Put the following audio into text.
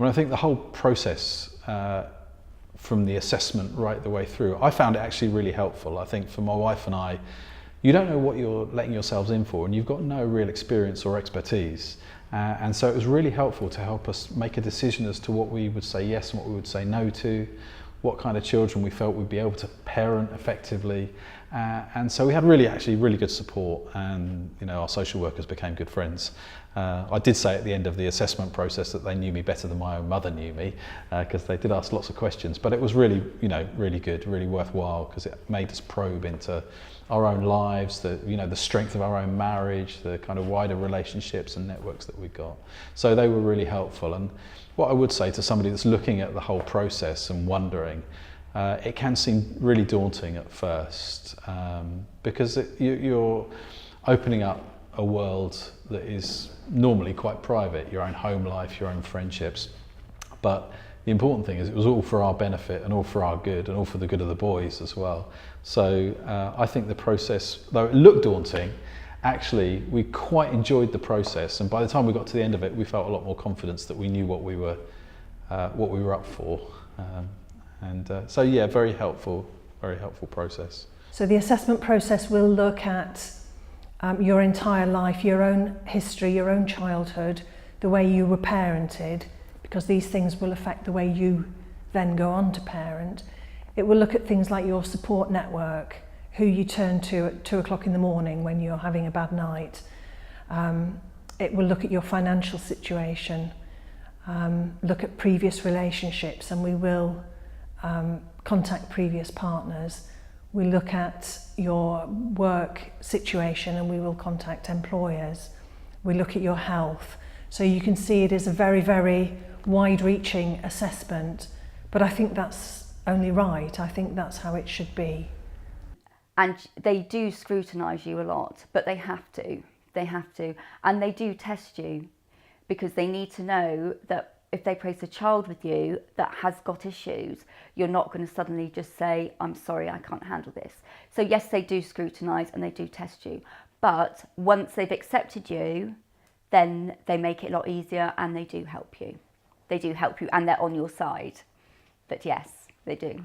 Well, I think the whole process from the assessment right the way through, I found it actually really helpful. I think for my wife and I, you don't know what you're letting yourselves in for, and you've got no real experience or expertise. And so it was really helpful to help us make a decision as to what we would say yes and what we would say no to, what kind of children we felt we'd be able to parent effectively. And so we had really good support, and our social workers became good friends. I did say at the end of the assessment process that they knew me better than my own mother knew me, because they did ask lots of questions, but it was really good, really worthwhile, because it made us probe into our own lives, the strength of our own marriage, the kind of wider relationships and networks that we've got. So they were really helpful. And what I would say to somebody that's looking at the whole process and wondering, it can seem really daunting at first, because you're opening up a world that is normally quite private, your own home life, your own friendships. But the important thing is it was all for our benefit and all for our good and all for the good of the boys as well. So I think the process, though it looked daunting, actually we quite enjoyed the process, and by the time we got to the end of it, we felt a lot more confidence that we knew what we were up for. So yeah, very helpful process. So the assessment process will look at your entire life, your own history, your own childhood, the way you were parented, because these things will affect the way you then go on to parent. It will look at things like your support network, who you turn to at 2 o'clock in the morning when you're having a bad night. It will look at your financial situation, look at previous relationships, and we will contact previous partners. We look at your work situation and we will contact employers. We look at your health. So you can see it is a very wide-reaching assessment, but I think that's only right. I think that's how it should be. And they do scrutinise you a lot, but they have to. And they do test you, because they need to know that if they place a child with you that has got issues, you're not going to suddenly just say, I'm sorry, I can't handle this. So yes, they do scrutinise and they do test you. But once they've accepted you, then they make it a lot easier, and they do help you. They do help you, and they're on your side. But yes, they do.